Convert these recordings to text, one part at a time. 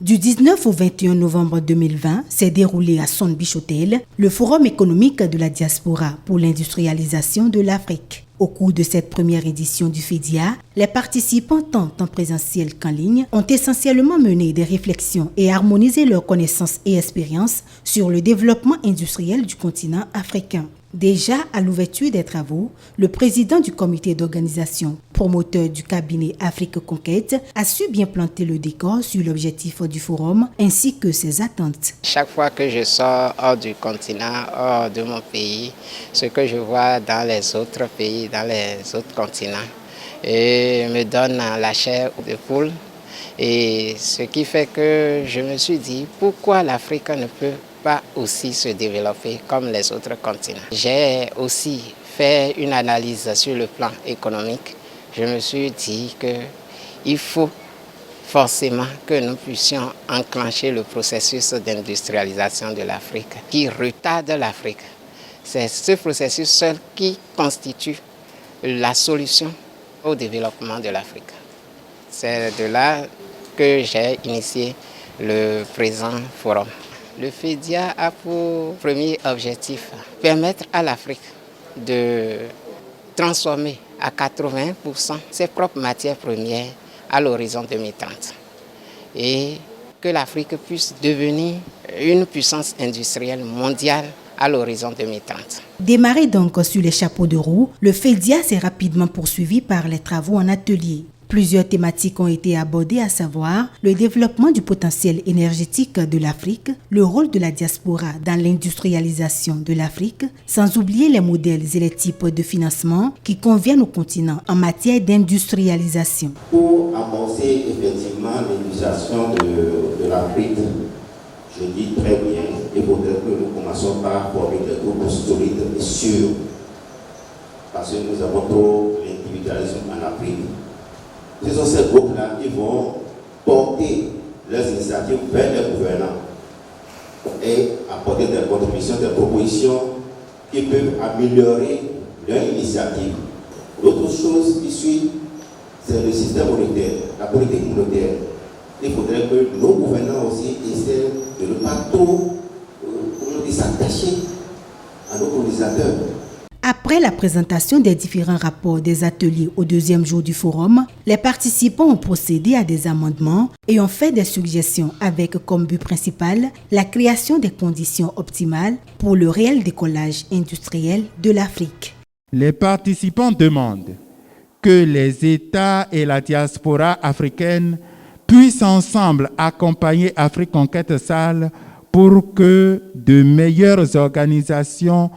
Du 19 au 21 novembre 2020 s'est déroulé à Son Beach Hotel le Forum économique de la diaspora pour l'industrialisation de l'Afrique. Au cours de cette première édition du FEDIA, les participants tant en présentiel qu'en ligne ont essentiellement mené des réflexions et harmonisé leurs connaissances et expériences sur le développement industriel du continent africain. Déjà à l'ouverture des travaux, le président du comité d'organisation, promoteur du cabinet Afrique Conquête, a su bien planter le décor sur l'objectif du forum ainsi que ses attentes. Chaque fois que je sors hors du continent, hors de mon pays, ce que je vois dans les autres pays, dans les autres continents, et me donne la chair de poule. Et ce qui fait que je me suis dit, pourquoi l'Afrique ne peut pas aussi se développer comme les autres continents. J'ai aussi fait une analyse sur le plan économique. Je me suis dit qu'il faut forcément que nous puissions enclencher le processus d'industrialisation de l'Afrique qui retarde l'Afrique. C'est ce processus seul qui constitue la solution au développement de l'Afrique. C'est de là que j'ai initié le présent forum. Le FEDIA a pour premier objectif permettre à l'Afrique de transformer à 80% ses propres matières premières à l'horizon 2030 et que l'Afrique puisse devenir une puissance industrielle mondiale à l'horizon 2030. Démarré donc sur les chapeaux de roue, le FEDIA s'est rapidement poursuivi par les travaux en atelier. Plusieurs thématiques ont été abordées, à savoir le développement du potentiel énergétique de l'Afrique, le rôle de la diaspora dans l'industrialisation de l'Afrique, sans oublier les modèles et les types de financement qui conviennent au continent en matière d'industrialisation. Pour amorcer effectivement l'industrialisation de l'Afrique, je dis très bien, il faudrait que nous commençons par former des groupes solides et sûrs, parce que nous avons trop l'individualisme en Afrique. Ce sont ces groupes-là qui vont porter leurs initiatives vers les gouvernants et apporter des contributions, des propositions qui peuvent améliorer leur initiative. L'autre chose qui suit, c'est le système monétaire, la politique monétaire. Il faudrait que nos gouvernants aussi essaient de ne pas trop s'attacher à nos colonisateurs. Après la présentation des différents rapports des ateliers au deuxième jour du forum, les participants ont procédé à des amendements et ont fait des suggestions avec comme but principal la création des conditions optimales pour le réel décollage industriel de l'Afrique. Les participants demandent que les États et la diaspora africaine puissent ensemble accompagner Afrique Conquête SAL pour que de meilleures organisations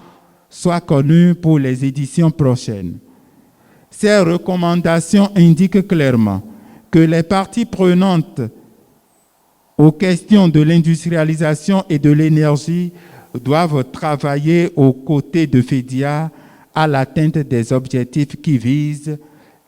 soient connues pour les éditions prochaines. Ces recommandations indiquent clairement que les parties prenantes aux questions de l'industrialisation et de l'énergie doivent travailler aux côtés de FEDIA à l'atteinte des objectifs qui visent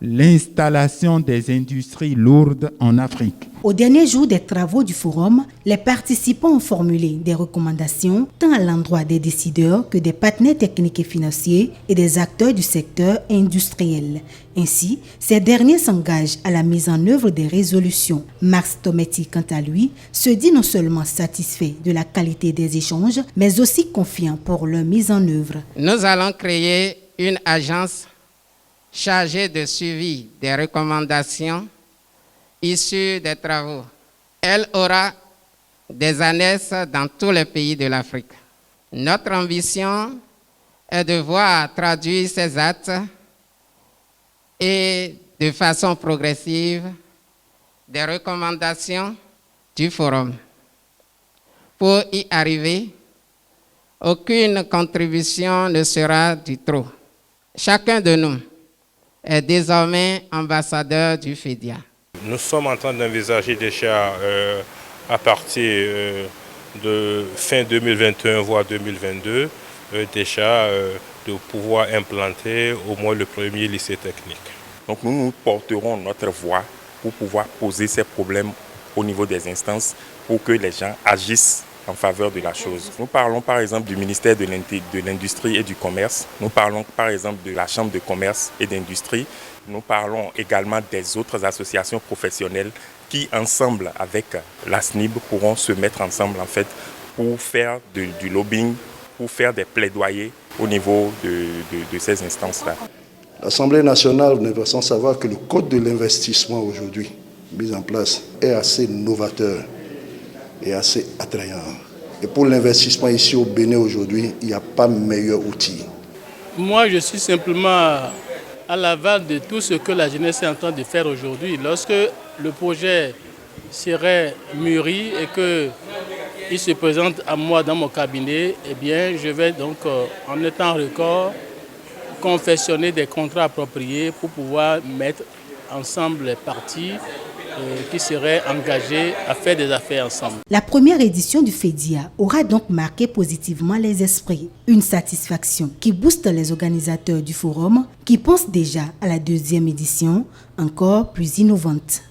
l'installation des industries lourdes en Afrique. Au dernier jour des travaux du forum, les participants ont formulé des recommandations tant à l'endroit des décideurs que des partenaires techniques et financiers et des acteurs du secteur industriel. Ainsi, ces derniers s'engagent à la mise en œuvre des résolutions. Max Tometti, quant à lui, se dit non seulement satisfait de la qualité des échanges, mais aussi confiant pour leur mise en œuvre. Nous allons créer une agence chargée de suivi des recommandations issues des travaux. Elle aura des annexes dans tous les pays de l'Afrique. Notre ambition est de voir traduire ces actes et de façon progressive des recommandations du forum. Pour y arriver, aucune contribution ne sera du trop. Chacun de nous est désormais ambassadeur du FEDIA. Nous sommes en train d'envisager déjà à partir de fin 2021 voire 2022 déjà de pouvoir implanter au moins le premier lycée technique. Donc nous porterons notre voix pour pouvoir poser ces problèmes au niveau des instances pour que les gens agissent en faveur de la chose. Nous parlons par exemple du ministère de l'Industrie et du Commerce. Nous parlons par exemple de la Chambre de commerce et d'industrie. Nous parlons également des autres associations professionnelles qui, ensemble avec la SNIB, pourront se mettre ensemble en fait pour faire du lobbying, pour faire des plaidoyers au niveau de ces instances-là. L'Assemblée nationale ne veut sans savoir que le code de l'investissement aujourd'hui mis en place est assez novateur et assez attrayant. Et pour l'investissement ici au Bénin aujourd'hui, il n'y a pas meilleur outil. Moi, je suis simplement à l'aval de tout ce que la jeunesse est en train de faire aujourd'hui. Lorsque le projet serait mûri et qu'il se présente à moi dans mon cabinet, eh bien, je vais donc, en un temps record, confectionner des contrats appropriés pour pouvoir mettre ensemble les parties qui seraient engagés à faire des affaires ensemble. La première édition du FEDIA aura donc marqué positivement les esprits. Une satisfaction qui booste les organisateurs du forum qui pensent déjà à la deuxième édition encore plus innovante.